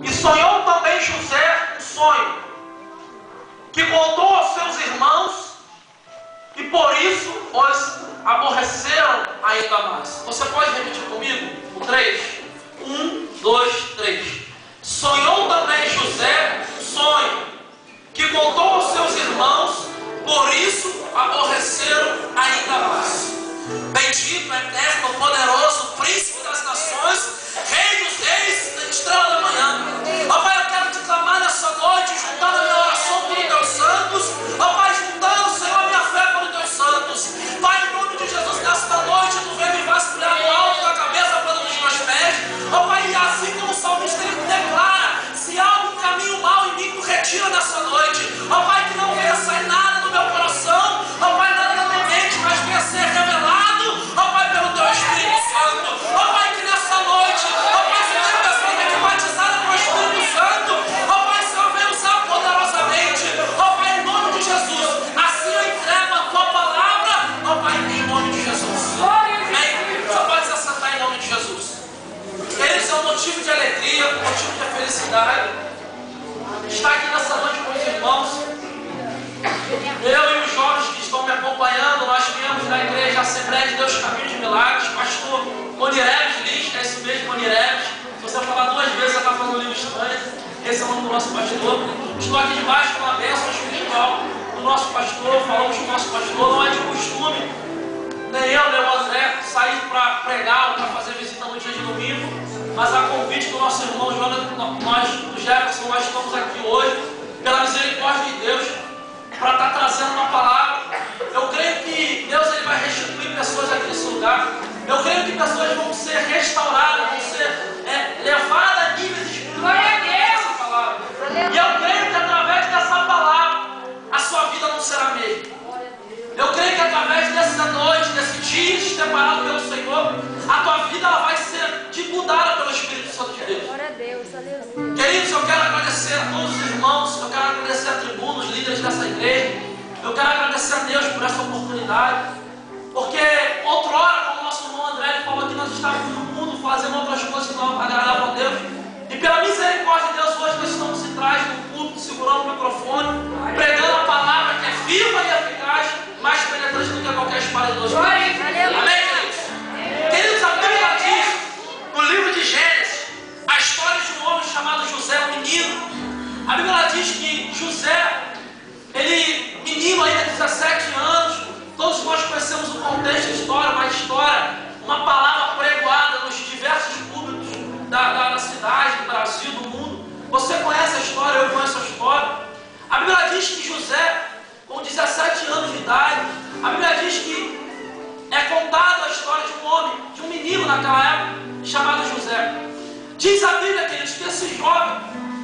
E sonhou também José um sonho, que contou aos seus irmãos, e por isso os aborreceram ainda mais. Você pode repetir comigo? O 3. 1, 2, 3. Sonhou também José um sonho, que contou aos seus irmãos, por isso aborreceram ainda mais. Bendito, eterno, poderoso, príncipe das nações, rei dos reis, estrela da manhã. Ó Pai, eu quero te clamar nessa noite, juntando a minha oração pelos teus santos. Ó Pai, juntando, Senhor, a minha fé pelos teus santos. Pai, em nome de Jesus, nesta noite, tu vem me vasculhar no alto da cabeça para os meus pés. Ó Pai, e assim como o salmista ele declara, se há algum caminho mau em mim, tu retira nessa noite. Ó Pai, que não venha sair nada do meu coração. Ó Pai, nada da minha mente, mas venha ser revelado, ó Pai, pelo teu Espírito Santo. Ó Pai, que nessa noite, ó Pai, se tem pessoa que é batizada com o Espírito Santo, ó Pai, Senhor, vem usar poderosamente. Ó Pai, em nome de Jesus, assim eu entrego a tua palavra, ó Pai, em nome de Jesus. Amém? Só pode se assentar em nome de Jesus. Eles são motivo de alegria, motivo de felicidade. Está aqui nessa noite com os irmãos. Eu e os jovens que estão me acompanhando, nós viemos da igreja Assembleia de Deus Caminho de Milagres, pastor Monireves Lins, é isso mesmo, Monireves. Se você falar 2 vezes, você está falando livro estranho. Esse é o nome do nosso pastor. Estou aqui debaixo com a bênção espiritual do nosso pastor, falamos com o nosso pastor. Não é de costume, nem eu, nem o André, sair para pregar ou para fazer visita no dia de domingo, mas a convite do nosso irmão Jonathan, nós do Jefferson, nós estamos aqui hoje, pela misericórdia de Deus, para estar trazendo uma palavra. Eu creio que Deus ele vai restituir pessoas aqui nesse lugar. Eu creio que pessoas vão ser restauradas, vão ser levadas a níveis espirituais dessa palavra. E eu creio que através dessa palavra a sua vida não será a mesma. Eu creio que através dessa noite, desse dia separado pelo Senhor, a tua vida ela vai ser mudada pelo Espírito Santo de Deus. Glória a Deus, aleluia. Queridos, eu quero agradecer a todos os irmãos, eu quero agradecer a tribuna, os líderes dessa igreja. Eu quero agradecer a Deus por essa oportunidade, porque outrora, como o nosso irmão André ele falou que nós estávamos no mundo fazendo outras coisas que não agradavam a Deus. E pela misericórdia de Deus, hoje nós estamos atrás do púlpito, segurando o microfone, pregando a palavra que é viva e eficaz, mais penetrante do que qualquer espada de 2 metros. Amém, queridos? Queridos, a Bíblia diz, no livro de Gênesis, a história de um homem chamado José, um menino. A Bíblia diz que José, ele, menino ainda de 17 anos, todos nós conhecemos o contexto da história, uma palavra pregoada nos diversos púlpitos da cidade, do Brasil, do mundo. Você conhece a história, eu conheço a história. A Bíblia diz que José, com 17 anos de idade, a Bíblia diz que é contada a história de um homem, de um menino naquela época, chamado José. Diz a Bíblia, queridos, que esse jovem,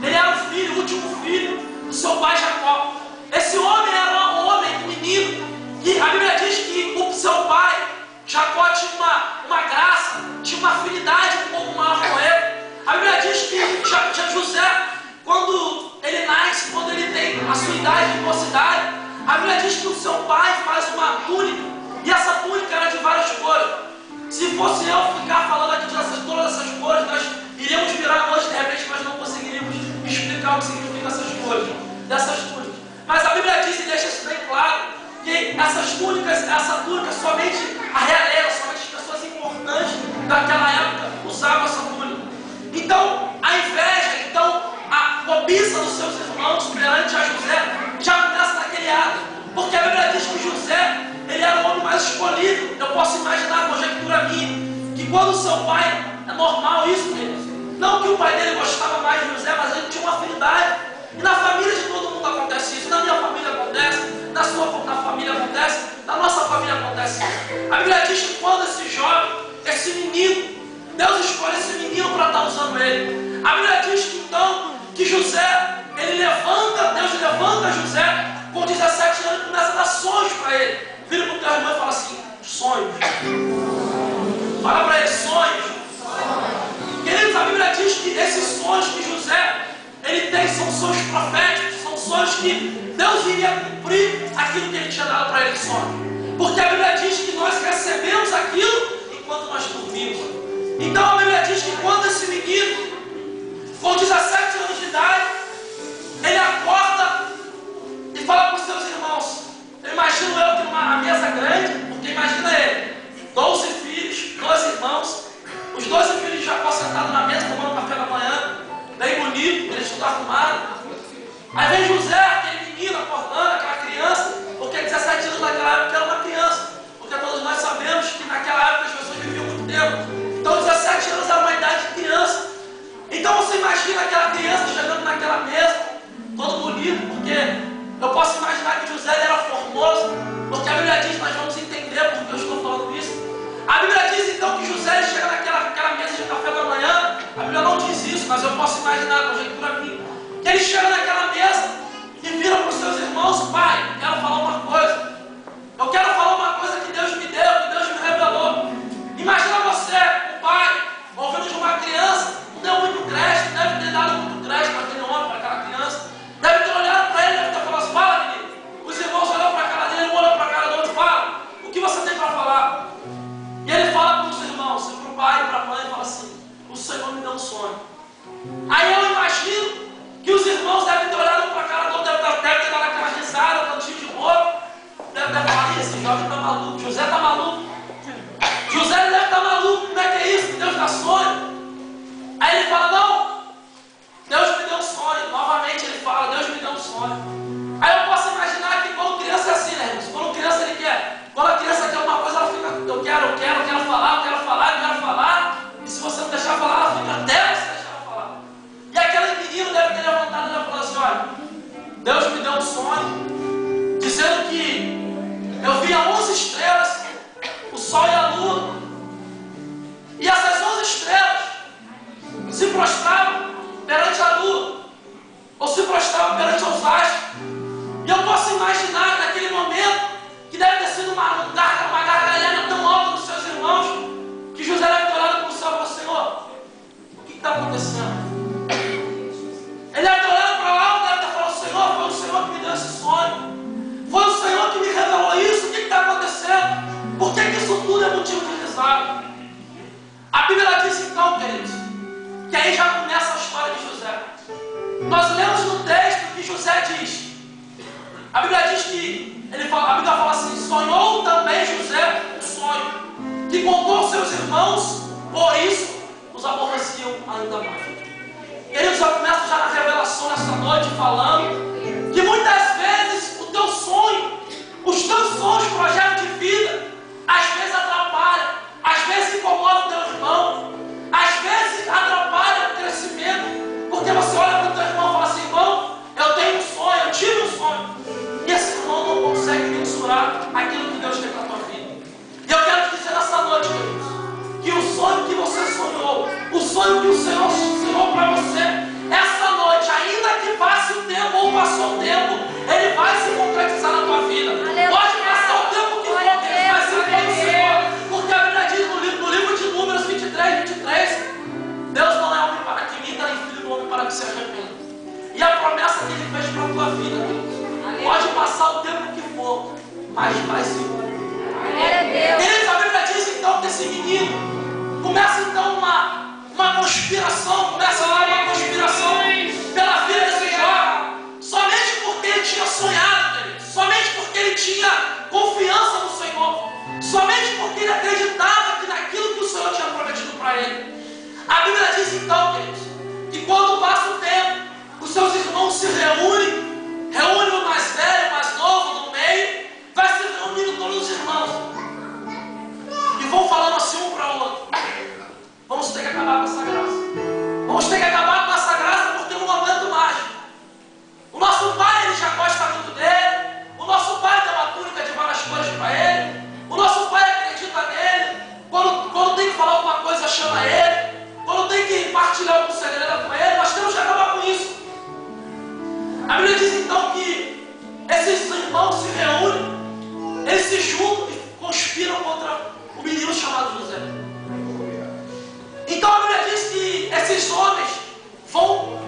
ele era o filho, o último filho do seu pai Jacó. Esse homem era um homem, um menino, que a Bíblia diz que o seu pai, Jacó, tinha uma graça, tinha uma afinidade um pouco maior com ele. A Bíblia diz que José, quando ele nasce, quando ele tem a sua idade de mocidade, a Bíblia diz que o seu pai faz uma túnica, e essa túnica era de várias cores. Se fosse eu ficar falando aqui de todas essas cores, nós iríamos virar a noite, de repente nós não conseguiríamos explicar o que significa essas cores, dessas túnicas. Mas a Bíblia diz e deixa isso bem claro, que essa túnica, somente a realeza, somente as pessoas importantes daquela época usavam essa túnica. Então, a inveja, a cobiça dos seus irmãos perante a José já começa naquele ato, porque a Bíblia diz que José, ele era o homem mais escolhido. Eu posso imaginar a conjectura minha, que quando o seu pai, é normal isso, queridos, não que o pai dele gostava mais de José, mas ele tinha uma afinidade. E na família de todo mundo acontece isso, na minha família acontece, na família acontece, na nossa família acontece isso. A Bíblia diz que quando esse jovem, esse menino, Deus escolhe esse menino para estar usando ele. A Bíblia diz que então, que José, Deus levanta José com 17 anos e começa a dar sonhos para ele. Vira para o teu irmão e fala assim, sonhos. Fala para ele, sonhos. Queridos, a Bíblia diz que esses sonhos que José, ele tem, são sonhos proféticos, são sonhos que Deus iria cumprir aquilo que ele tinha dado para ele em sonho. Porque a Bíblia diz que nós recebemos aquilo enquanto nós dormimos. Então a Bíblia diz que quando esse menino, com 17 tudo arrumado. Aí vem José, aquele menino acordando, aquela criança, porque 17 anos naquela época era uma criança. Porque todos nós sabemos que naquela época as pessoas viviam muito tempo. Então 17 anos era uma idade de criança. Então você imagina aquela criança chegando naquela mesa, todo bonito, porque eu posso imaginar que José era formoso, porque a Bíblia diz, nós vamos entender porque eu estou falando isso. A Bíblia diz então que José chega naquela mesa de café da manhã. A Bíblia não diz isso, mas eu posso imaginar, a conjectura minha, que ele chega naquela mesa e vira para os seus irmãos: pai, eu quero falar uma coisa. Eu quero falar uma coisa que Deus me deu, que Deus me revelou. Imagina você, o pai, ouvindo de uma criança, não deu muito crédito, deve ter dado muito crédito para aquele homem, para aquela criança. Deve ter olhado para ele, deve ter falado assim: fala, menino. Os irmãos olham para a cara dele, um olhou para a cara do outro: fala, o que você tem para falar? E ele fala para os irmãos, para o pai e para a mãe, e fala assim: o Senhor me deu um sonho. Aí eu imagino que os irmãos devem ter olhado para a cara do outro, deve ter dado aquela risada, cantinho de roupa. Deve falar: esse jovem está maluco, José está maluco. José deve estar maluco, como é que é isso? Que Deus dá sonho. Aí ele fala: não, Deus me deu um sonho. Novamente ele fala: Deus me deu um sonho. Aí eu posso imaginar que quando criança é assim, né, irmãos? Quando criança ele quer. Quando a criança quer uma coisa, ela fica: eu quero falar. E se você não deixar falar, ela fica até você deixar ela falar. E aquele menino deve ter levantado e deve falar assim: olha, Deus me deu um sonho, dizendo que eu via 11 estrelas, o sol e a lua, e essas 11 estrelas se prostravam perante a lua, ou se prostravam perante os astros. E eu posso imaginar naquele momento que deve ter sido uma gargalhada tão alta dos seus irmãos, que José deve ter olhado para o céu e falado: Senhor, o que está acontecendo? Ele deve ter olhado para lá, deve ter falado: Senhor, foi o Senhor que me deu esse sonho. Foi o Senhor que me revelou isso. O que está acontecendo? Por que isso tudo é motivo de risada? A Bíblia diz então, queridos, que aí já começa a história de José. Nós lemos no texto que José diz. A Bíblia diz que a Bíblia fala assim: sonhou também José um sonho, que contou aos seus irmãos, por isso os aborreciam ainda mais. Queridos, eu começo já na revelação nessa noite falando que muitas vezes o teu sonho, os teus sonhos, projeto de vida, às vezes atrapalham, às vezes incomoda o teu irmão, às vezes atrapalha o crescimento, porque você olha para o teu irmão e fala assim: irmão, eu tenho um sonho, eu tive um sonho, e esse irmão não consegue mensurar aquilo que Deus tem para a tua vida. E eu quero te dizer nessa noite, queridos, que o sonho que você sonhou, o sonho que o Senhor ensinou para você, essa noite, ainda que passe o tempo ou passou o tempo, ele vai se concretizar na tua vida. Pode passar o tempo que for, ele vai se concretizar. Porque a Bíblia diz no livro de Números 23, Deus não é homem para que minta, nem filho do homem para que se arrependa. E a promessa que ele fez para a tua vida, queridos, pode passar o tempo que for, mas vai se cumprir. A Bíblia diz então que esse menino começa então uma conspiração, pela vida desse jovem, somente porque ele tinha sonhado, querido, somente porque ele tinha confiança no Senhor, somente porque ele acreditava que naquilo que o Senhor tinha prometido para ele. A Bíblia diz então, queridos, que quando passa o tempo, os seus irmãos se reúnem o mais velho, o mais novo, no meio, vai se reunindo todos os irmãos e vão falando assim um para o outro: vamos ter que acabar com essa graça. Vamos ter que acabar com essa graça porque eu não aguento mais. O nosso pai, ele já gosta muito dele. O nosso pai tem uma túnica de várias cores para ele. O nosso pai acredita nele. Quando tem que falar alguma coisa, chama ele. Quando tem que partilhar algum segredo com ele, nós temos que acabar com isso. A Bíblia diz então que esses irmãos se reúnem, eles se juntam e conspiram contra o menino chamado José. Então a Bíblia diz que esses homens vão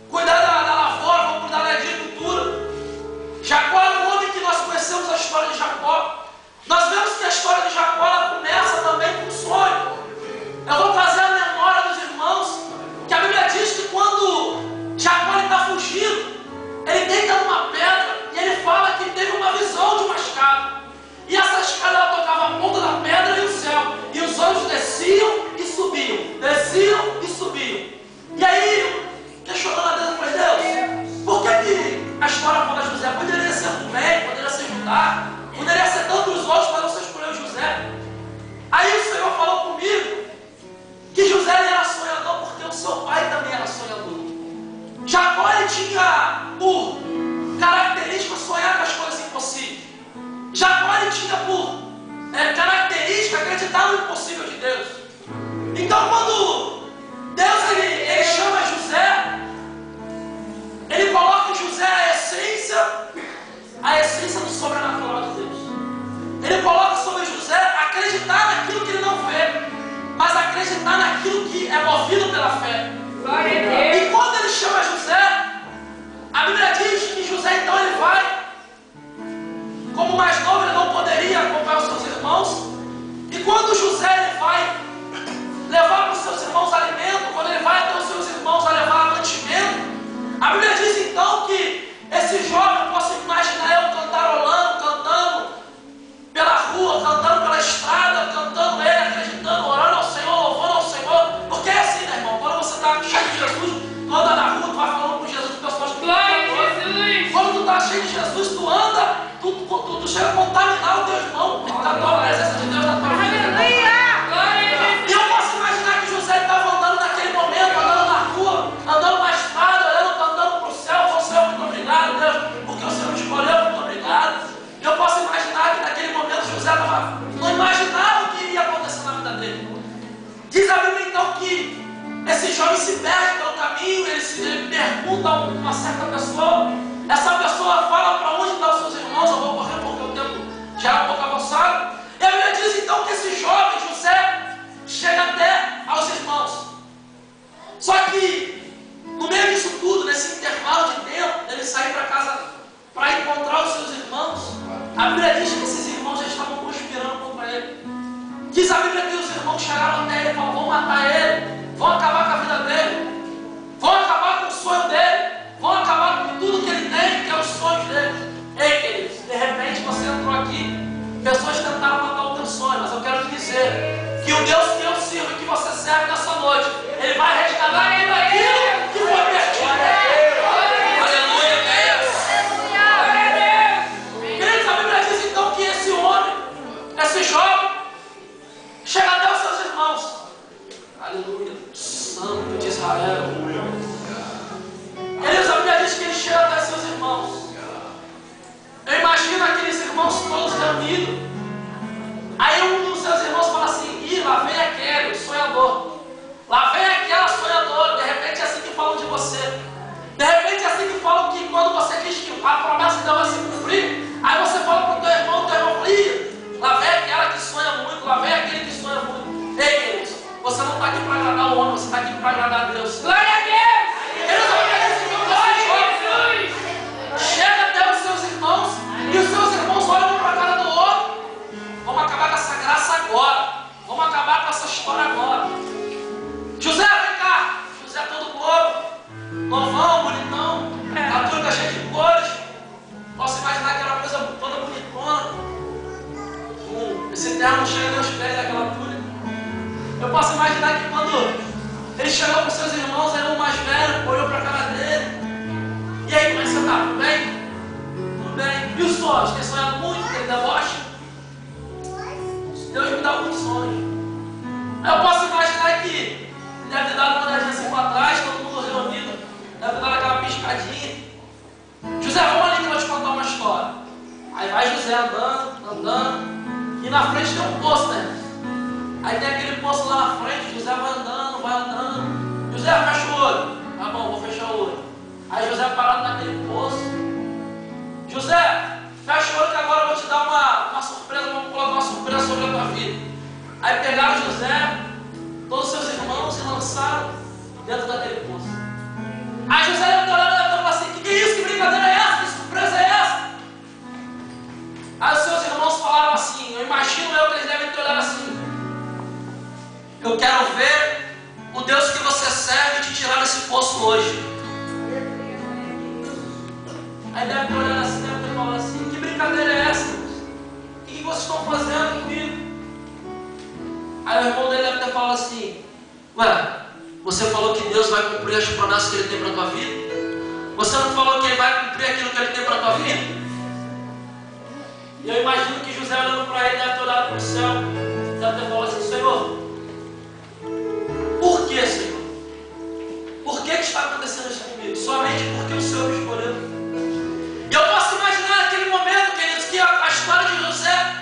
cuidar da lavoura, vão cuidar da agricultura. Jacó era um homem que nós conhecemos a história de Jacó. Nós vemos que a história de Jacó ela começa também com um sonho. Eu vou trazer a memória dos irmãos Deus. Então, quando Deus ele chama José, ele coloca em José a essência do sobrenatural de Deus. Ele coloca sobre José acreditar naquilo que ele não vê, mas acreditar naquilo que é movido pela fé. E quando ele chama José, a Bíblia diz que José então ele vai, como mais novo ele não poderia acompanhar os seus irmãos, e quando José ele vai levar para os seus irmãos alimento, quando ele vai até os seus irmãos a levar mantimento, a Bíblia diz então que esse jovem, eu posso imaginar eu cantarolando, cantando pela rua, cantando pela estrada, cantando ele, acreditando, orando ao Senhor, louvando ao Senhor, porque é assim, né, irmão? Quando você está cheio de Jesus, tu anda na rua, tu vai falando com Jesus, o pessoal quando tu está cheio de Jesus, tu anda, tu chega a contaminar o teu irmão, a tua presença de Deus na tua vida. E eu posso imaginar que José estava andando naquele momento, andando na rua, andando na estrada, olhando, cantando para o céu, falando, Senhor, muito obrigado, Deus, porque o Senhor me escolheu, muito obrigado. E eu posso imaginar que naquele momento José não imaginava o que iria acontecer na vida dele. Diz a Bíblia então que esse jovem se perde pelo caminho, ele pergunta a uma certa pessoa, essa pessoa fala para onde estão os seus irmãos, eu vou correr porque o tempo já é um pouco avançado. E a Bíblia diz então que esse jovem, José, chega até aos irmãos. Só que, no meio disso tudo, nesse intervalo de tempo, ele sair para casa para encontrar os seus irmãos, a Bíblia diz que esses irmãos já estavam conspirando contra ele. Diz a Bíblia que os irmãos chegaram até ele e falaram, vão matar ele, vão acabar com a vida dele, vão acabar com o sonho dele, vão acabar com tudo que ele tem, que é os sonhos dele. Ei, queridos, de repente você entrou aqui, pessoas tentaram matar o teu sonho, mas eu quero te dizer que o Deus que eu sirvo e que você serve nessa noite, Ele vai resgatar tudo aquilo que foi perdido. Aleluia, Deus. Queridos, a Bíblia diz então que esse homem, esse jovem, chega até os seus irmãos. Aleluia, Santo de Israel. Queridos, a Bíblia diz que ele chega até seus irmãos. Eu imagino aqueles irmãos todos reunidos. Aí um dos seus irmãos fala assim, ih, lá vem aquele sonhador. Lá vem aquela sonhadora. De repente é assim que falam de você. De repente é assim que falam que quando você diz que a promessa de Deus vai se cumprir, aí você fala para o teu irmão fala, ih, lá vem aquela que sonha muito, lá vem aquele que sonha muito. Ei, queridos, você não está aqui para agradar o homem, você está aqui para agradar a Deus. Glória a Deus! Eles vão ver esse chega até os seus irmãos e os seus irmãos olham um para a cara do outro. Vamos acabar com essa graça agora. Vamos acabar com essa história agora. José, vem cá. José todo bobo, novão, bonitão, a túnica cheia de cores. Posso imaginar que era uma coisa toda bonitona. Esse terno chega nos pés daquela túnica. Eu posso imaginar que quando ele chegou para os seus irmãos, era um mais velho, olhou para a cara dele. E aí, como é que você está? Tudo bem? Tudo bem. E os sonhos? Tem sonhado muito? Tem deboche? Deus me dá alguns sonhos. Eu posso imaginar que ele deve ter dado uma olhadinha assim para trás, todo mundo reunido, deve ter dado aquela piscadinha. José, vamos ali que eu vou te contar uma história. Aí vai José andando, e na frente tem um poço, né? Aí tem aquele poço lá na frente, José vai andando. José, fecha o olho. Tá bom, vou fechar o olho. Aí José parado naquele poço. José, fecha o olho que agora eu vou te dar uma surpresa, vamos colocar uma surpresa sobre a tua vida. Aí pegaram José, todos os seus irmãos, e lançaram dentro daquele poço. Aí José deve ter olhado e falou assim, que é isso? Que brincadeira é essa? Que surpresa é essa? Aí os seus irmãos falaram assim, eu imagino que eles devem ter olhado assim, eu quero ver o Deus que você serve te tirar desse poço hoje. Aí deve ter olhado assim, deve ter falado assim, que brincadeira é essa? O que vocês estão fazendo comigo? Aí o irmão dele deve ter falado assim, ué, você falou que Deus vai cumprir as promessas que Ele tem para a tua vida? Você não falou que Ele vai cumprir aquilo que Ele tem para a tua vida? E eu imagino que José olhando para ele, deve ter olhado para o céu, deve ter falado assim, Senhor, por que, Senhor? Por que está acontecendo isso comigo? Somente porque o Senhor me escolheu. E eu posso imaginar naquele momento, queridos, que a história de José,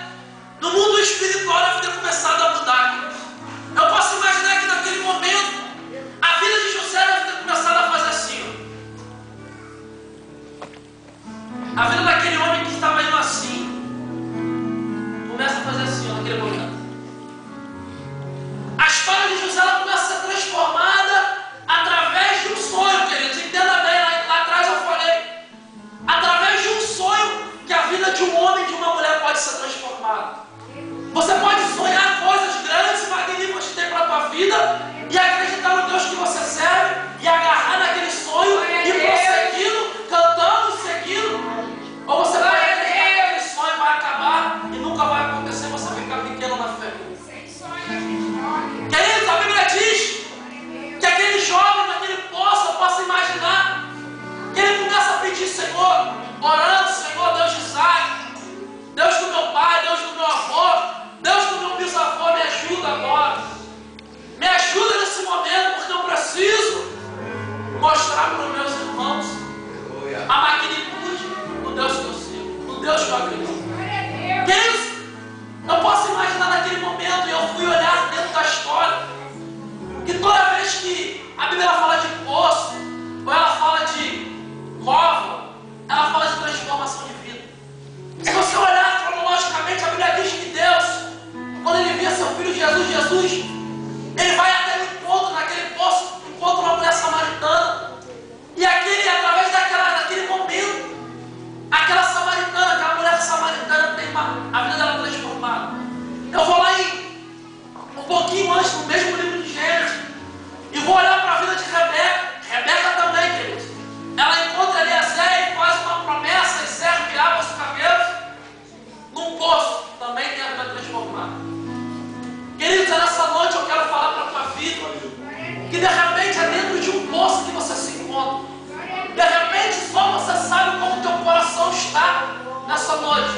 no mundo espiritual, deve ter começado a mudar. mostrar para os meus irmãos a magnitude do Deus que eu sigo, do Deus que eu acredito. Queridos, eu posso imaginar naquele momento, e eu fui olhar dentro da história, que toda vez que a Bíblia fala de poço, ou ela fala de cova, ela fala de transformação de vida. Se você olhar cronologicamente, a Bíblia diz que Deus, quando ele via seu filho Jesus, ele vai até o encontro, naquele poço, encontra uma mulher samaritana. E através daquele momento, aquela samaritana, aquela mulher samaritana tem a vida dela transformada. Eu vou lá um pouquinho antes, no mesmo livro de Gênesis, e vou olhar para a vida de Rebeca. Rebeca também, queridos. Ela encontra Eliezer e faz uma promessa e serve água aos camelos num poço. Também tem a vida transformada. Queridos, nessa noite eu quero falar para a tua vida que de repente é dentro de um poço que você se encontra. De repente só você sabe como o teu coração está nessa noite.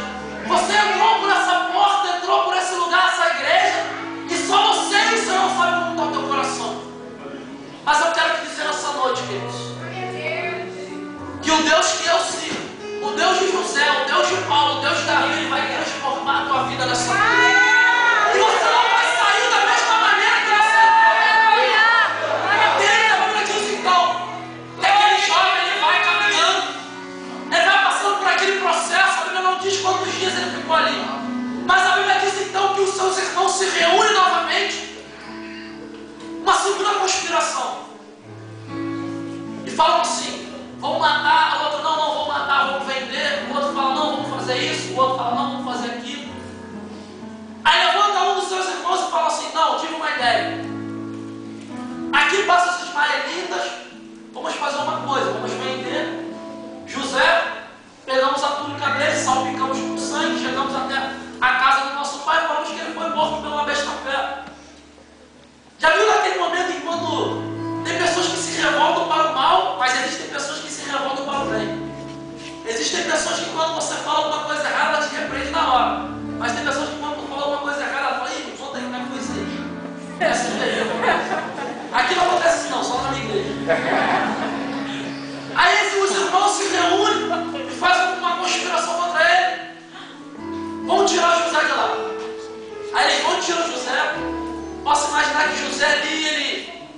Você entrou por essa porta, entrou por esse lugar, essa igreja, e só você e o Senhor sabe como está o teu coração. Mas eu quero te dizer nessa noite, queridos, que o Deus que eu sigo, o Deus de José, o Deus de Paulo, o Deus de Davi, ele vai transformar a tua vida nessa noite. E você não vai sair da mesma maneira que você entrou. Desde a Bíblia diz então, que aquele jovem ele vai caminhando, ele vai passando por aquele processo. A Bíblia não diz quantos dias ele ficou ali, mas a Bíblia diz então que os seus irmãos se reúnem novamente, uma segunda conspiração, e falam assim: vamos matar. O outro: não vou matar, vamos vender. O outro fala: não, vamos fazer isso. O outro fala: não, vamos fazer aquilo. Aí levanta um dos seus irmãos e fala assim: não, tive uma ideia. Aqui passam os ismaelitas, vamos fazer uma coisa, vamos vender José, pegamos a túnica dele, salpicamos com sangue, chegamos até a casa do nosso pai e falamos que ele foi morto pela besta fera. Já viu naquele momento em quando tem pessoas que se revoltam para o mal, mas existem pessoas que se revoltam para o bem. Existem pessoas que quando você fala alguma coisa errada, ela te repreende na hora. Mas tem pessoas que quando tu fala alguma coisa errada, ela fala: ih, conta aí como é que foi isso aí. É assim mesmo. Aqui não acontece assim não, só na minha igreja. Aí os irmãos se reúnem e fazem uma conspiração contra ele. Vamos tirar José de lá. Aí eles vão tirar José. Posso imaginar que José ali, ele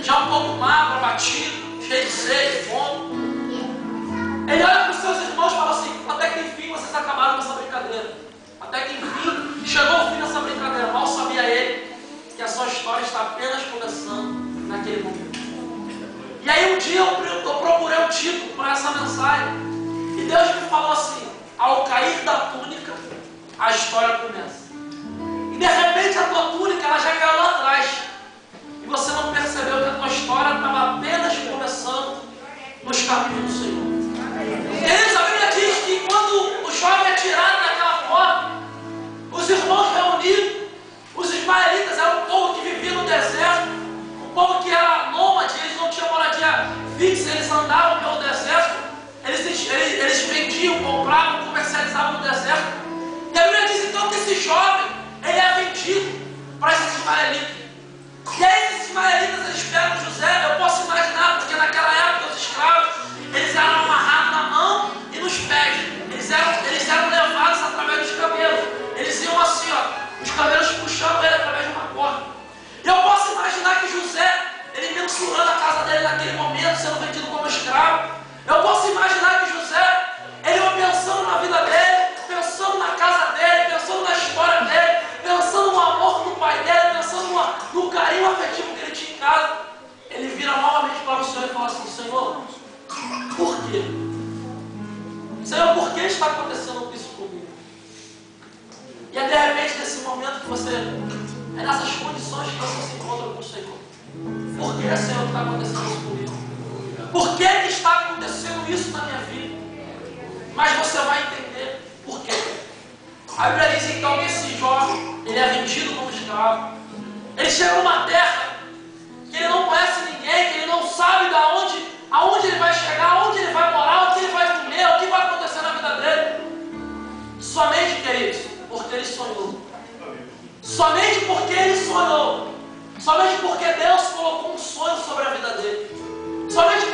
já um pouco magro, abatido, cheio de sede, fome. Ele olha para os seus irmãos e fala assim: até que enfim vocês acabaram com essa brincadeira. Até que enfim chegou o fim dessa brincadeira. Mal sabia ele que a sua história está apenas começando naquele momento. E aí um dia eu procurei um título para essa mensagem, e Deus me falou assim: ao cair da túnica, a história começa. E de repente a tua túnica ela já caiu lá atrás, e você não percebeu que a tua história estava apenas começando nos caminhos do Senhor. Queridos, a Bíblia diz que quando o jovem é tirado daquela forma, os irmãos reunidos, os ismaelitas eram um povo que vivia no deserto, um povo que era nômade, eles não tinham moradia fixa, eles andavam pelo deserto, eles vendiam, compravam, comercializavam no deserto. E a Bíblia diz então que esse jovem, ele é vendido para esses ismaelitas. E aí esses ismaelitas, eles pegam José. Eu posso imaginar, porque naquela época os escravos, eles eram amarrados na mão e nos pés. Eles eram levados através dos camelos. Eles iam assim, ó, os camelos puxando ele através de uma corda. E eu posso imaginar que José, ele mensurando a casa dele naquele momento, sendo vendido como escravo. Eu posso imaginar que José, ele ia pensando na vida dele, pensando na casa dele, pensando na história dele, pensando no amor do pai dele, pensando no carinho afetivo que ele tinha em casa. Ele vira novamente para o Senhor e fala assim: Senhor, por quê? Senhor, por que está acontecendo isso comigo? E é de repente nesse momento que você, é nessas condições que você se encontra com o Senhor. Por que, Senhor, está acontecendo isso comigo? Por que está acontecendo isso na minha vida? Mas você vai entender por quê. A Bíblia diz então que esse jovem, ele é vendido como escravo. Ele chega numa terra que ele não conhece ninguém, que ele não sabe aonde ele vai chegar, aonde ele vai morar, o que ele vai comer, o que vai acontecer na vida dele. Somente, queridos, porque ele sonhou. Somente porque ele sonhou. Somente porque Deus colocou um sonho sobre a vida dele. Somente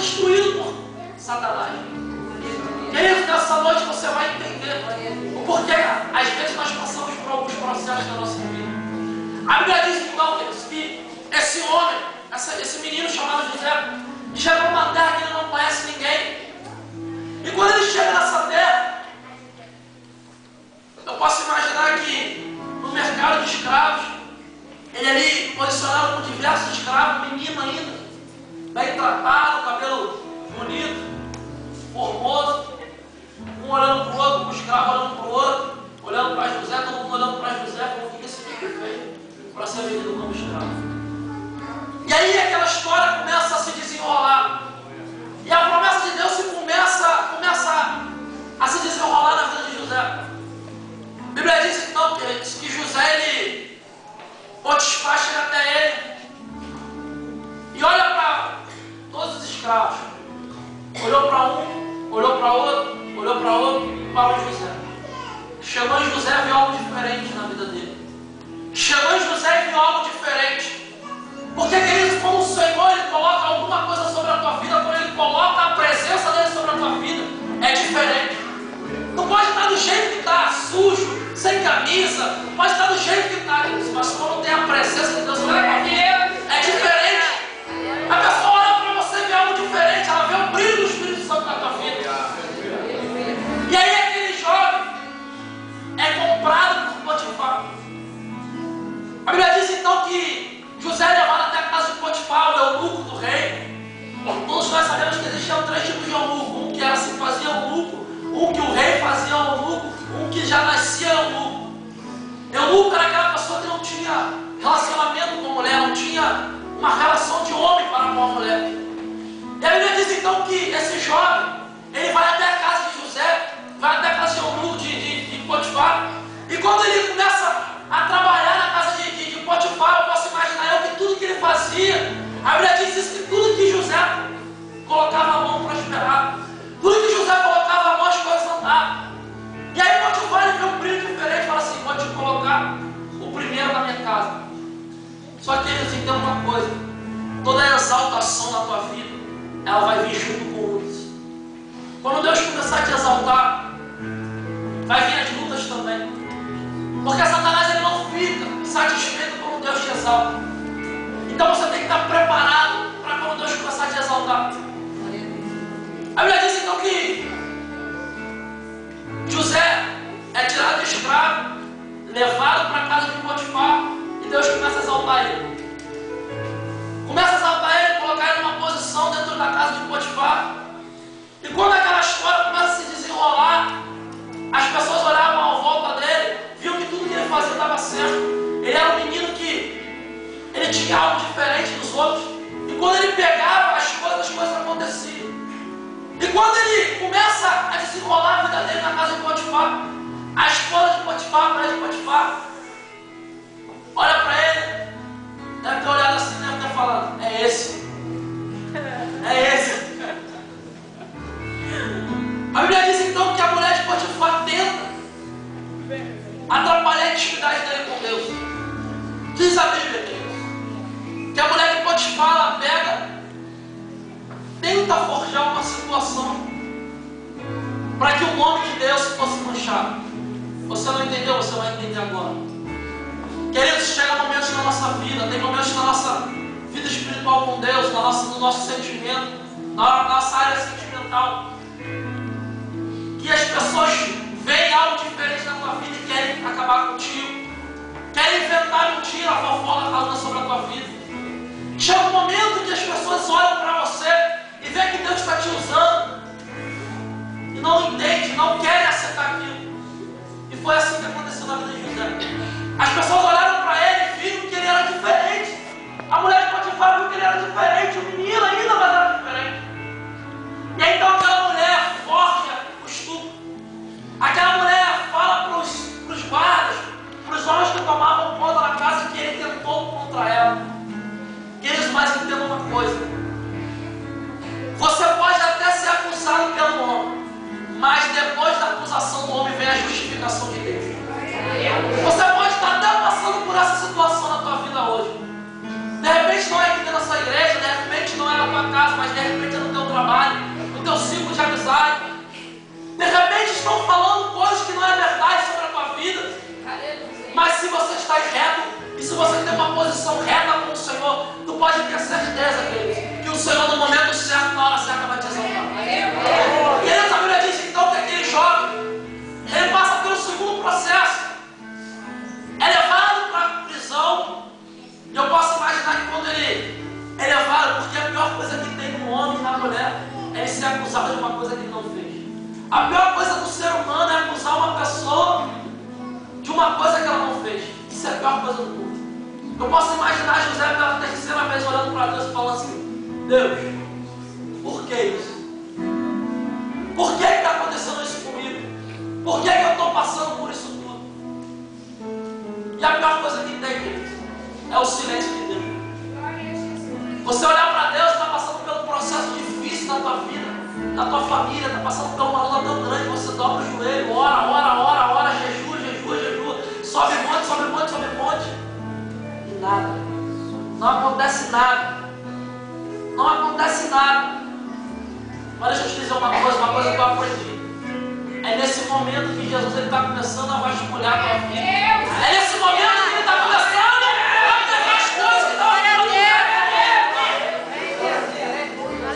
destruído por Satanás. Querido, nessa noite você vai entender o porquê às vezes nós passamos por alguns processos da nossa vida. A Bíblia diz então que esse homem, esse menino chamado José, chegou numa terra que ele não conhece ninguém. E quando ele chega nessa terra, eu posso imaginar que no mercado de escravos, ele ali posicionado com diversos escravos, menino ainda, bem tratado, cabelo bonito, formoso, um olhando para o outro, um escravo olhando para o outro, olhando para José, todo mundo olhando para José, como o que esse menino fez para ser vendido como escravo. E aí aquela história começa a se desenrolar. E a promessa de Deus começa a se desenrolar na vida de José. A Bíblia diz então que José, Potifar chega até ele e olha para todos os escravos. Olhou para um, olhou para outro, olhou para outro e parou em José. Chegou em José e viu algo diferente na vida dele. Chegou em José e viu algo diferente. Porque, queridos, quando o Senhor ele coloca alguma coisa sobre a tua vida, quando ele coloca a presença dele sobre a tua vida, é diferente. Não pode estar do jeito que está, sujo, sem camisa, pode estar do jeito que está, mas quando tem a presença de Deus sobre a tua vida, é diferente. A pessoa olha para você e vê algo diferente, ela vê o brilho do Espírito Santo na tua vida. E aí aquele jovem é comprado por Potifar. A Bíblia diz então que José é levado até a casa de Potifar, o eunuco do rei. Todos nós sabemos que existiam 3 tipos de eunuco. Um que se fazia eunuco, um que o rei fazia eunuco, um que já nascia eunuco. Eunuco era aquela pessoa que não tinha relacionamento com a mulher, não tinha uma relação de homem para com a mulher. E a Bíblia diz então que esse jovem, ele vai até a casa de José, vai até a casa de eunuco de Potifar, e quando ele começa a trabalhar na casa de Potifar, eu posso imaginar que tudo que ele fazia, a Bíblia diz isso, que tudo que José colocava a mão prosperava, tudo que José colocava a mão as coisas andavam. E aí Potifar ele vê um brilho diferente e fala assim: vou te colocar o primeiro na minha casa. Só que eles entendem uma coisa: toda a exaltação na tua vida, ela vai vir junto com lutas. Quando Deus começar a te exaltar, vai vir as lutas também. Porque Satanás ele não fica satisfeito quando Deus te exalta. Então você tem que estar preparado para quando Deus começar a te exaltar. A Bíblia diz então que José é tirado de escravo, levado para a casa de Potifar, e Deus começa a exaltar ele. Começa a exaltar ele, colocar ele numa posição dentro da casa de Potifar. E quando aquela história começa a se desenrolar, as pessoas olhavam à volta dele, viam que tudo que ele fazia estava certo. Ele era um menino que ele tinha algo diferente dos outros. E quando ele pegava as coisas aconteciam. E quando ele começa a desenrolar a vida dele na casa de Potifar, a esposa de Potifar, a mulher de Potifar, olha para ele, deve ter olhado assim, deve ter falado: é esse. É esse. A Bíblia diz então que a mulher de Potifar tenta atrapalhar a intimidade dele com Deus. Diz a Bíblia que a mulher de Potifar ela tenta forjar uma situação para que o nome de Deus fosse manchado. Você não entendeu? Você vai entender agora. Queridos, chega momentos na nossa vida, tem momentos na nossa vida espiritual com Deus, no nosso sentimento, na nossa área sentimental, que as pessoas veem algo diferente na tua vida e querem acabar contigo, querem inventar mentira, fofoca falando sobre a tua vida. Chega um momento que as pessoas olham para você e veem que Deus está te usando e não entendem, não querem aceitar aquilo. E foi assim que aconteceu na vida de José. As pessoas olharam para ele e viram que ele era diferente. A mulher de Potifar viu que ele era diferente, o menino ainda, mas era diferente. E aí, então aquela mulher forja o estupro. Aquela mulher fala para os guardas, para os homens que tomavam conta da casa, que ele tentou contra ela. Queridos, mas entendam uma coisa: você pode até ser acusado pelo homem, mas depois da acusação do homem vem a justificação de Deus. Você pode estar até passando por essa situação na tua vida hoje. De repente não é aqui dentro da sua igreja, de repente não é na tua casa, mas de repente é no teu trabalho, no teu ciclo de amizade. De repente estão falando coisas que não é verdade sobre a tua vida. Mas se você está reto, e se você tem uma posição reta com o Senhor, tu pode ter certeza, queridos, que o Senhor no momento certo, na hora certa, vai te exaltar. E aí a Bíblia diz então que aquele jovem, ele passa pelo segundo processo. É levado para a prisão. E eu posso imaginar que quando ele é levado, porque a pior coisa que tem no homem e na mulher é ele ser acusado de uma coisa que ele não fez. A pior coisa do ser humano é acusar uma pessoa de uma coisa que ela não fez. Isso é a pior coisa do mundo. Eu posso imaginar José pela terceira vez olhando para Deus e falando assim: Deus, por que isso? Por que está acontecendo isso comigo? Por que eu estou passando por isso tudo? E a pior coisa que tem, queridos, é o silêncio de Deus. Você olhar para Deus e está passando pelo processo difícil da tua vida, da tua família, está passando por uma luta tão grande, você dobra o joelho, ora, jejua, sobe monte, e nada. Não acontece nada. Não acontece nada. Mas deixa eu te dizer uma coisa que eu aprendi. É nesse momento que Jesus está começando a vasculhar a tua vida. É nesse momento que ele está começando a pegar as coisas que estão ali.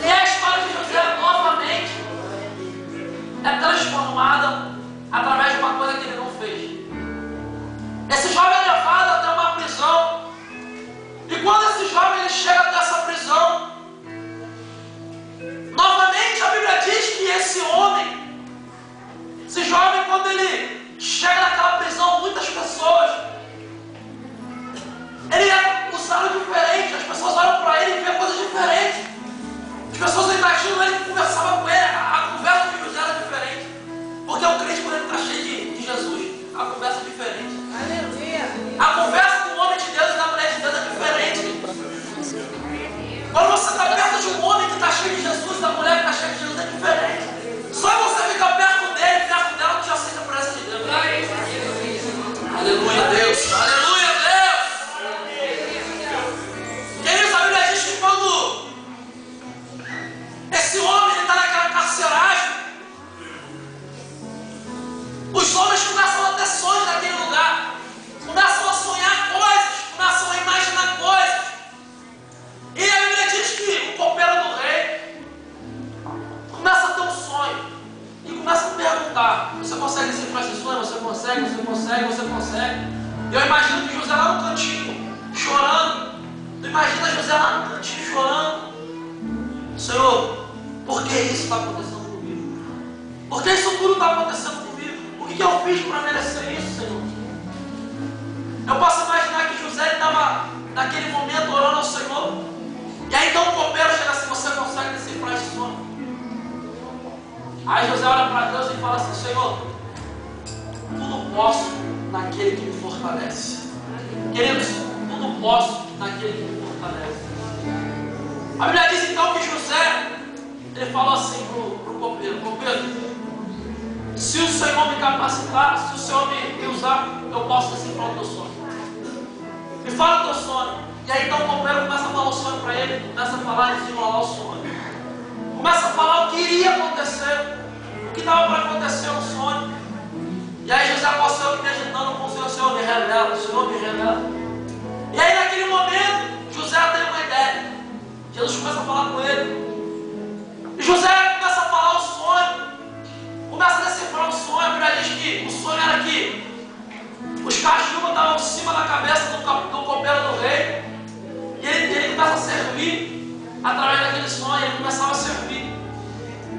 E a história de José novamente é transformada através de uma coisa que ele não fez. Esse jovem é levado até uma prisão. E quando esse jovem ele chega até essa prisão, novamente a Bíblia diz que esse jovem, quando ele chega naquela prisão, muitas pessoas, ele é usado diferente. As pessoas olham para ele e veem coisas diferentes. As pessoas imaginam ele que conversava com ele. A conversa de José era diferente. Porque o crente, quando ele está cheio de Jesus, a conversa é diferente. Aleluia. A conversa com o homem de Deus e da mulher de Deus é diferente. Quando você está perto de um homem que está cheio de Jesus, da mulher que está cheia de Jesus, é diferente. Só você ficar perto dele, perto dela, tu já sente a presença de Deus. Aleluia, Deus. Aleluia, Deus. Queridos, a Bíblia diz que quando esse homem está naquela carceragem, os homens começam a ter sonhos naquele lugar. Começam a sonhar coisas, começam a imaginar coisas. E a Bíblia diz que o copeiro do rei começa a ter um sonho e começa a perguntar: você consegue decifrar esse sonho? Você consegue? Eu imagino que José lá no cantinho, chorando. Tu imagina José lá no cantinho, chorando. Senhor, por que isso está acontecendo comigo? Por que isso tudo está acontecendo comigo? O que eu fiz para merecer isso, Senhor? Eu posso imaginar que José estava naquele momento orando ao Senhor. E aí então o copeiro chega assim: você consegue decifrar esse sonho? Aí José olha para Deus e fala assim: Senhor, tudo posso naquele que me fortalece. Queridos, tudo posso naquele que me fortalece. A Bíblia diz então que José, ele falou assim para o copeiro: copeiro, se o Senhor me capacitar, se o Senhor me usar, eu posso decifrar o teu sonho. Me fala o teu sonho. E aí então o copeiro começa a falar o sonho para ele, começa a falar e desenrolar o sonho. Começa a falar o que iria acontecer, o que estava para acontecer no sonho. E aí José passou meditando com o Senhor: Senhor, me revela, Senhor, me revela. E aí naquele momento, José tem uma ideia. Jesus começa a falar com ele. E José começa a falar o sonho, começa a decifrar o sonho. A Bíblia diz que o sonho era que os cachorros estavam em cima da cabeça do copeiro do rei. E ele começa a servir através daquele sonho. Ele começava a servir.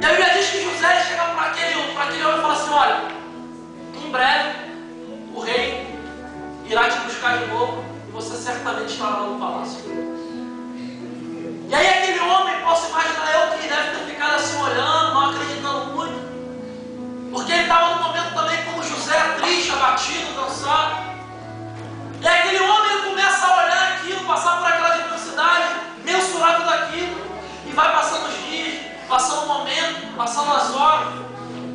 E a Bíblia diz que José chega para aquele homem e fala assim: olha, em breve o rei irá te buscar de novo e você certamente estará lá no palácio. E aí aquele homem, posso imaginar eu, que deve ter ficado assim olhando, não acreditando muito, porque ele estava no momento também como José, triste, abatido, cansado. E aquele homem, ele começa a olhar aquilo, passar por aquela adversidade, mensurar tudo aquilo, e vai passando os dias, passando o momento, passando as horas.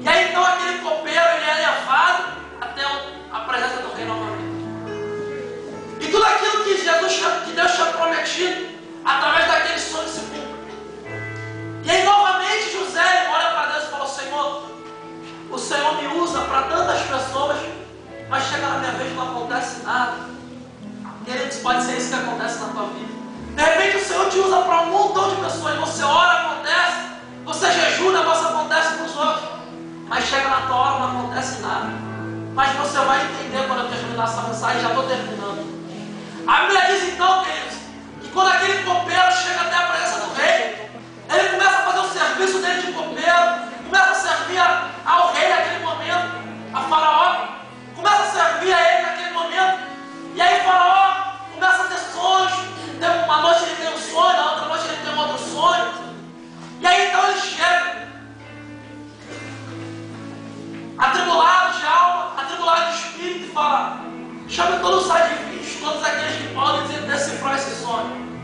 E aí então aquele copeiro, ele é levado até a presença do rei novamente. E tudo aquilo que Deus tinha prometido, através daquele sonho se cumpre. Pode ser isso que acontece na tua vida. De repente o Senhor te usa para um montão de pessoas. Você ora, acontece. Você jejua, o negócio acontece com os outros. Mas chega na tua hora, não acontece nada. Mas você vai entender quando eu terminar essa mensagem. Já estou terminando. A Bíblia diz então, queridos, que quando aquele copeiro chega até a presença do rei, ele começa a fazer o serviço dele de copeiro, começa a servir ao rei naquele momento, a Faraó, começa a servir a ele naquele momento. E aí Faraó começa a ter sonhos. Uma noite ele tem um sonho, na outra noite ele tem um outro sonho. E aí então ele chega, atribulado de alma, atribulado de espírito, e fala: chame todos os adivinhos, todos aqueles que podem decifrar esse sonho.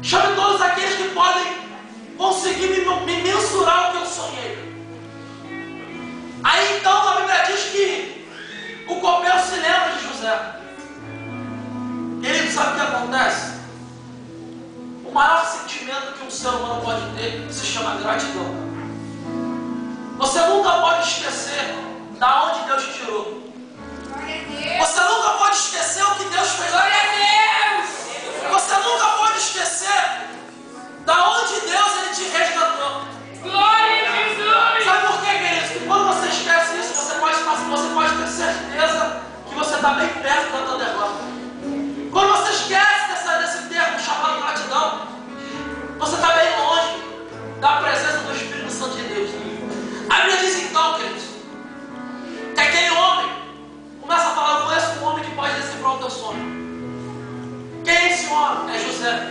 Chame todos aqueles que podem conseguir me mensurar o que eu sonhei. Aí então a Bíblia diz que o copeiro se lembra de José. Ele sabe o que acontece? O maior sentimento que um ser humano pode ter se chama gratidão. Você nunca pode esquecer da onde Deus te tirou. Você nunca pode esquecer o que Deus fez. Glória a Deus! Você nunca pode esquecer da onde Deus ele te resgatou. Glória a Jesus! Sabe por quê, queridos? Que quando você esquece isso, você pode ter certeza que você está bem perto da tua derrota. Quando você esquece desse termo chamado gratidão, você está bem longe da presença do Espírito Santo de Deus. A Bíblia diz então, queridos, que aquele homem começa a falar: eu conheço um homem que pode decifrar o teu sonho. Quem é esse homem? É José.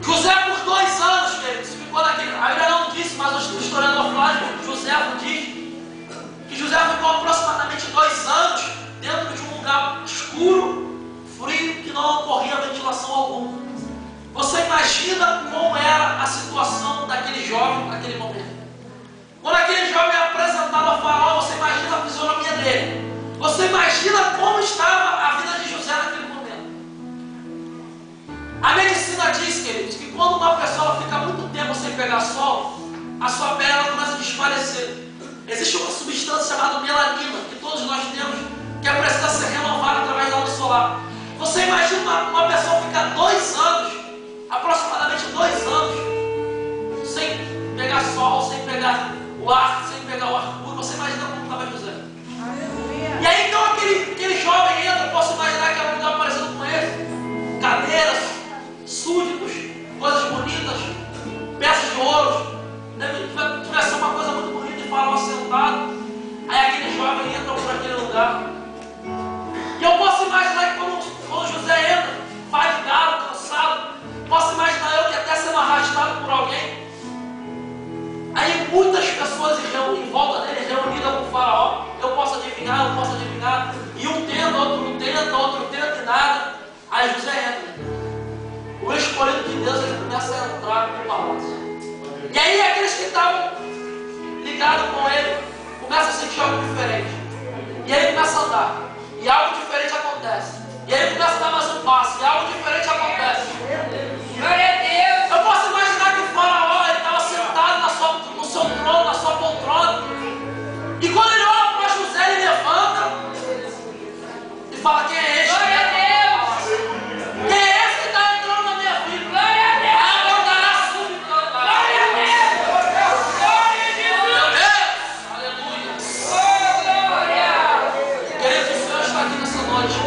José, por 2 anos, queridos, ficou naquele. A Bíblia não disse, mas o historiador Flávio José diz que José ficou aproximadamente 2 anos dentro de um lugar escuro, frio, que não ocorria ventilação alguma. Você imagina como era a situação daquele jovem naquele momento. Quando aquele jovem é apresentado ao Faraó, você imagina a fisionomia dele. Você imagina como estava a vida de José naquele momento. A medicina diz, queridos, que quando uma pessoa fica muito tempo sem pegar sol, a sua pele ela começa a desfalecer. Existe uma substância chamada melanina, que todos nós temos, que precisa ser renovada através da luz solar. Você imagina uma pessoa ficar 2 anos, aproximadamente 2 anos, sem pegar sol, sem pegar o ar, sem pegar o ar puro. Você imagina como estava José. Aleluia. E aí então aquele jovem entra, eu posso imaginar que era um lugar parecido com esse, cadeiras, súditos, coisas bonitas, peças de ouro, deve ser uma coisa muito bonita, e Faraó sentado. Aí aquele jovem entra por aquele lugar, e eu posso imaginar que quando José entra, fadigado, cansado, posso imaginar eu que até sendo arrastado por alguém. Aí muitas pessoas em volta dele, reunidas com o Faraó. Eu posso adivinhar, e um tenta, outro tenta e nada. Aí José entra. O escolhido de Deus, ele começa a entrar no palácio. E aí aqueles que estavam ligados com ele começam a sentir algo diferente. E ele começa a andar, e algo diferente acontece. E ele começa a dar mais um passo, e algo diferente acontece. Glória a Deus! Eu posso imaginar que o Faraó estava sentado no seu trono, na sua poltrona. E quando ele olha para José, ele levanta e fala: quem é este? Glória a Deus! Quem é esse que está entrando na minha vida? Glória a Deus! Água dará súbito. Glória a Deus! Glória a Jesus! Meu Deus! Aleluia! Oh, glória! Queridos, o Senhor está aqui nessa noite.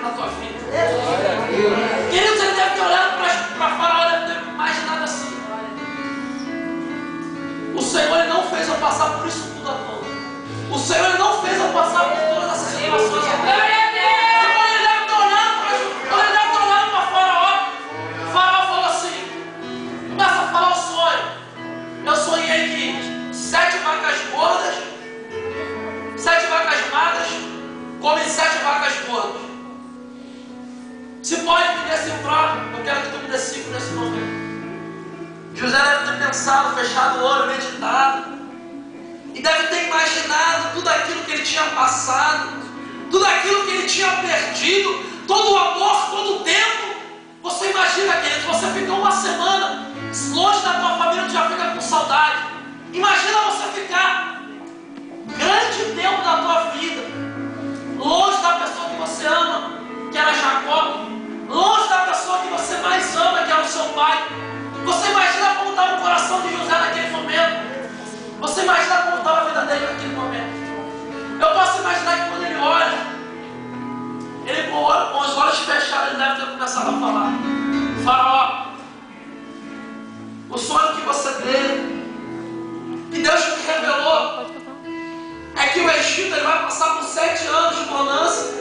na tua vida. Queridos, ele deve ter olhado para Faraó, deve ter imaginado assim: o Senhor ele não fez eu passar por isso tudo à toa. O Senhor ele não fez eu passar por todas essas situações à toa. Então ele deve ter olhado para Faraó. Faraó falou assim, começa a falar o sonho. Eu sonhei que 7 vacas gordas, 7 vacas magras comem 7 vacas gordas. Se pode me decifrar, eu quero que tu me decifre nesse momento. José deve ter pensado, fechado o olho, meditado, e deve ter imaginado tudo aquilo que ele tinha passado, tudo aquilo que ele tinha perdido, todo o amor, todo o tempo. Você imagina, querido, você fica uma semana longe da tua família, tu já fica com saudade. Imagina você ficar grande tempo da tua vida longe da pessoa que você ama, que era Jacó, longe da pessoa que você mais ama, que era o seu pai. Você imagina como estava o coração de José naquele momento? Você imagina como estava a vida dele naquele momento? Eu posso imaginar que quando ele olha, ele com os olhos fechados, ele deve ter começado a falar: Faraó, o sonho que você teve, que Deus te revelou, é que o Egito ele vai passar por 7 anos de bonança,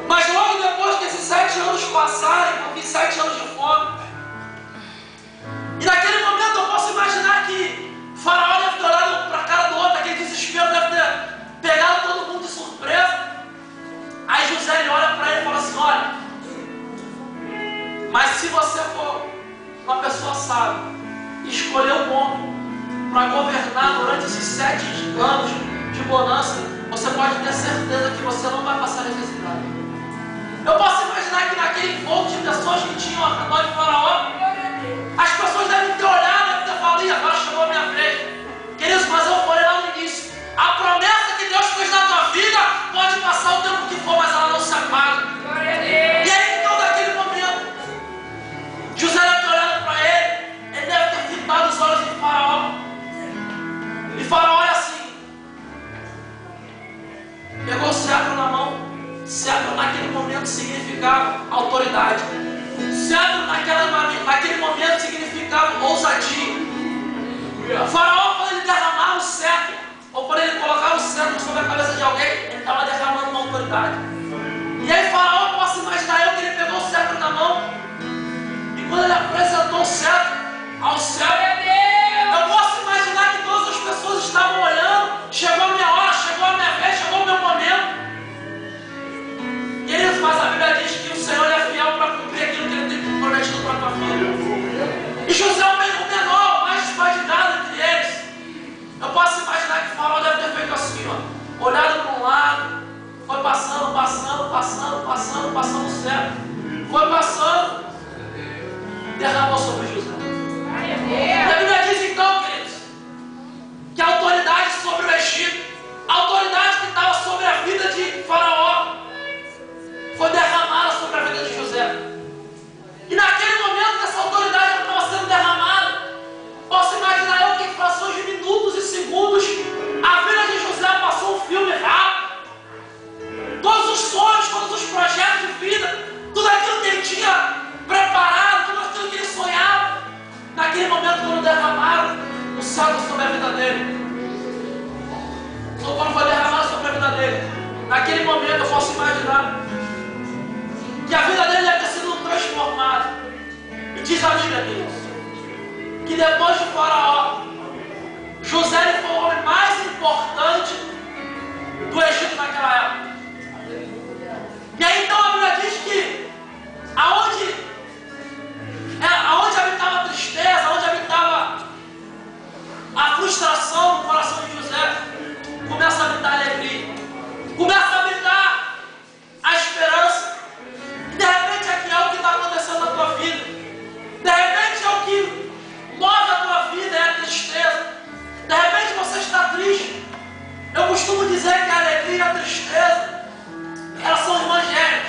mas logo depois que esses 7 anos passarem, vão vir 7 anos de fome. E naquele momento eu posso imaginar que Faraó deve ter olhado para a cara do outro, aquele desespero deve ter pegado todo mundo de surpresa. Aí José ele olha para ele e fala assim: olha, mas se você for uma pessoa sábia e escolher um homem para governar durante esses 7 anos de bonança, você pode ter certeza que você não vai passar necessidade. Eu posso imaginar que naquele encontro de pessoas que tinham ao redor de Faraó, as pessoas devem ter olhado, devem ter falado: e agora chegou a minha vez. Queridos, mas eu falei lá no início, a promessa que Deus fez na tua vida pode passar o tempo que for, mas ela não se apaga. E aí então, naquele momento, José deve ter olhado para ele deve ter fitado os olhos de Faraó. E Faraó olha assim, pegou o cetro na mão. Cetro naquele momento significava autoridade. Cetro naquele momento significava ousadia. O Faraó, quando ele derramava o cetro, ou quando ele colocava o cetro sobre a cabeça de alguém, ele estava derramando uma autoridade. E aí Faraó, eu posso imaginar que ele pegou o cetro na mão, e quando ele apresentou o cetro ao céu, eu posso imaginar que todas as pessoas estavam olhando: chegou a minha hora, chegou a minha vez, chegou o meu momento. Queridos, mas a Bíblia diz que o Senhor é fiel para cumprir aquilo que Ele tem prometido para a tua vida. E José é o menor, o mais desvadigado entre eles. Eu posso imaginar que o Faraó deve ter feito assim, ó, olhado para um lado, foi passando o céu, foi passando, derramou sobre José. E a Bíblia diz então, queridos, que a autoridade sobre o Egito, a autoridade que estava sobre a vida de Faraó, foi derramada sobre a vida de José. E naquele momento que essa autoridade estava sendo derramada, posso imaginar eu que em frações de minutos e segundos, a vida de José passou um filme rápido. Todos os sonhos, todos os projetos de vida, tudo aquilo que ele tinha preparado, tudo aquilo que ele sonhava, naquele momento quando derramaram o cetro sobre a vida dele, quando foi derramado sobre a vida dele, naquele momento eu posso imaginar que a vida dele deve ter sido transformada. E diz a Bíblia, queridos, que depois de Faraó, José ele foi o homem mais importante do Egito naquela época. E aí então a Bíblia diz que aonde habitava a tristeza, onde habitava a frustração no coração de José, começa a habitar a alegria, começa a habitar a esperança. E de repente aqui é o que está acontecendo na tua vida. De repente é o que move a tua vida, é a tristeza. De repente você está triste. Eu costumo dizer que a alegria e a tristeza, elas são irmãs gêmeas.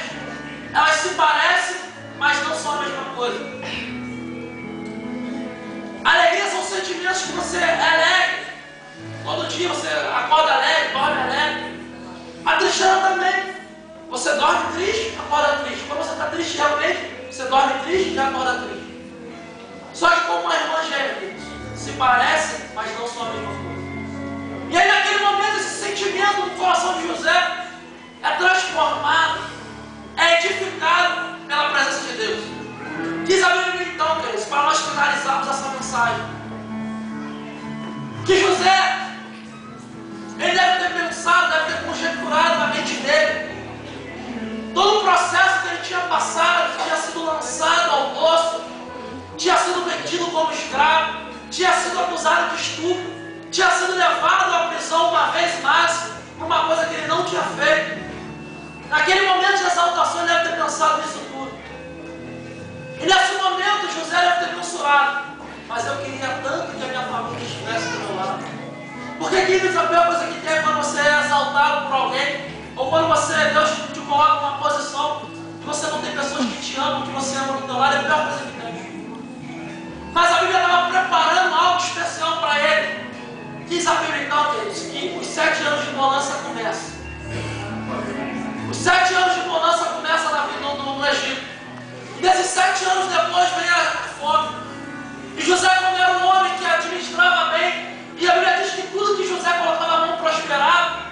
Elas se parecem, mas não são a mesma coisa. A alegria são sentimentos que você é alegre. Todo dia você acorda alegre, dorme alegre. A tristeza também. Você dorme triste, acorda triste. Quando você está triste realmente, você dorme triste e acorda triste. Só que como uma irmã gêmea, se parecem, mas não são a mesma coisa. E aí naquele momento esse sentimento no coração de José é transformado, é edificado pela presença de Deus. Diz a Bíblia então, queridos, para nós finalizarmos essa mensagem, que José, ele deve ter pensado, deve ter conjecturado na mente dele todo o processo que ele tinha passado, que tinha sido lançado ao poço, tinha sido vendido como escravo, tinha sido acusado de estupro, tinha sido levado à prisão uma vez mais, por uma coisa que ele não tinha feito. Naquele momento de exaltação, ele deve ter pensado nisso tudo. E nesse momento, José deve ter mensurado: mas eu queria tanto que a minha família estivesse do meu lado. Porque, queridos, a pior coisa que tem é quando você é exaltado por alguém, ou quando Deus te coloca numa posição que você não tem pessoas que te amam, que você ama do teu lado, é a pior coisa que tem. Mas a Bíblia estava preparando algo especial para ele. Diz a Bíblia então, queridos, que os 7 anos de bonança começam. Os 7 anos de bonança começam no Egito. E desses 7 anos depois vem a fome. E José, como era um homem que administrava bem, e a Bíblia diz que tudo que José colocava a mão prosperava.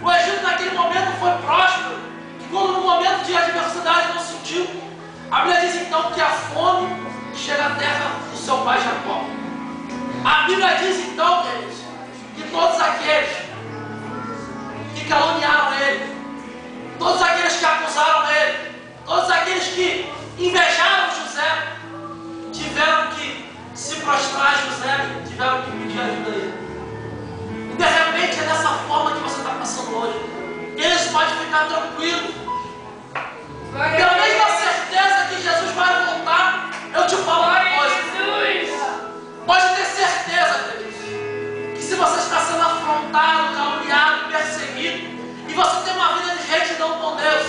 O Egito naquele momento foi próspero. E quando no momento de adversidade não sentiu, a Bíblia diz então que a fome chega à terra do seu pai Jacó. A Bíblia diz então, queridos, que todos aqueles que caluniaram ele, todos aqueles que acusaram ele, todos aqueles que invejaram José, tiveram que se prostrar a José, tiveram que pedir ajuda a ele. E de repente é dessa forma que você está passando hoje. Eles podem ficar tranquilos. Pela mesma certeza que Jesus vai voltar, eu te falo uma coisa. Pode ter certeza, queridos, que se você está sendo afrontado, caluniado, perseguido, e você tem uma vida de retidão com Deus,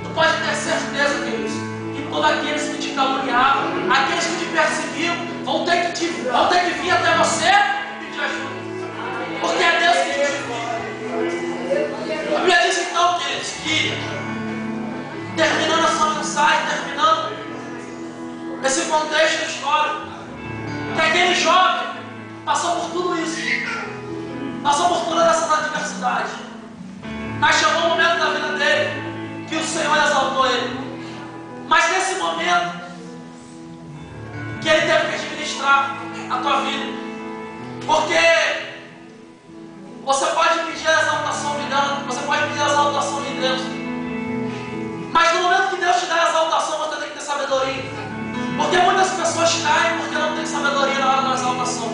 tu pode ter certeza, queridos, que todos aqueles que te caluniaram, aqueles que te perseguiram, vão ter que vir até você e pedir ajuda. Porque é Deus que te justifica. A Bíblia diz então, queridos, que terminando essa mensagem, terminando esse contexto histórico, que aquele jovem passou por tudo isso, passou por toda essa adversidade, mas chegou um momento da vida dele que o Senhor exaltou ele. Mas nesse momento que ele teve que administrar a tua vida, porque você pode pedir a exaltação de Deus, você pode pedir a exaltação de Deus, mas no momento que Deus te dá a exaltação, você tem que ter sabedoria. Porque muitas pessoas caem porque não tem sabedoria na hora da exaltação.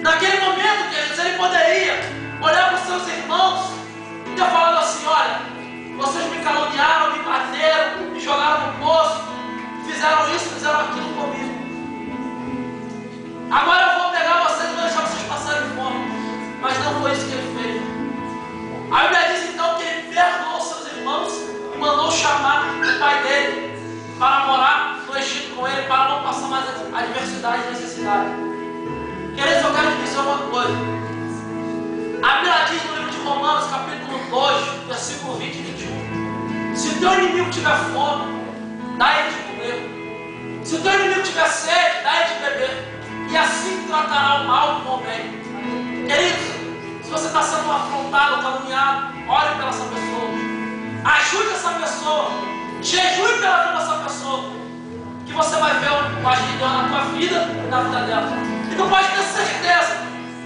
Naquele momento, queridos, ele poderia olhar para os seus irmãos e ter falado assim: olha, vocês me caluniaram, me bateram, me jogaram no poço, fizeram isso, fizeram aquilo comigo. Agora eu vou pegar vocês e vou deixar vocês passarem fome. Mas não foi isso que ele fez. A Bíblia diz então que ele perdoou seus irmãos e mandou chamar o pai dele para morar no Egito com ele, para não passar mais adversidade e necessidade. Queridos, eu quero te dizer uma coisa. A Bíblia diz no livro de Romanos, capítulo 2, versículo 20 e 21. Se o teu inimigo tiver fome, dá ele de comer. Se o teu inimigo tiver sede, dá ele de beber. E assim tratará o mal com o bem. Queridos, se você está sendo afrontado, caluniado, ore pela essa pessoa. Ajude essa pessoa. Jejue pela vida dessa pessoa. Que você vai ver o agir de Deus na tua vida e na vida dela. E tu pode ter certeza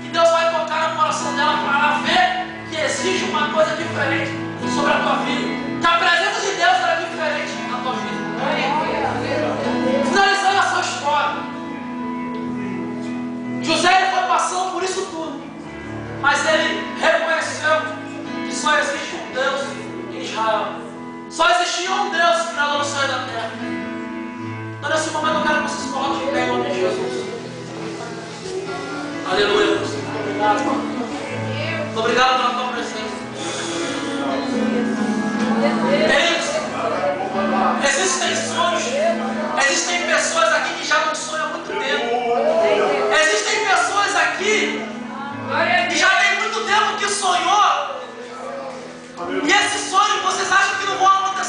que Deus vai tocar no coração dela para ver que existe uma coisa diferente sobre a tua vida. Que a presença de Deus era diferente na tua vida. Finalizando a sua história. José ele foi passando por isso tudo. Mas ele reconheceu que só existe um Deus em Israel. Só existia um Deus que criador do céu e da terra. Então nesse momento eu quero que vocês coloquem em pé em nome de Jesus. Aleluia. Obrigado. Muito obrigado pela tua presença. Existem sonhos. Existem pessoas aqui que já não sonham há muito tempo. Existem pessoas aqui que já tem muito tempo que sonhou. E esse sonho vocês acham que não vão acontecer.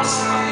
Senhor.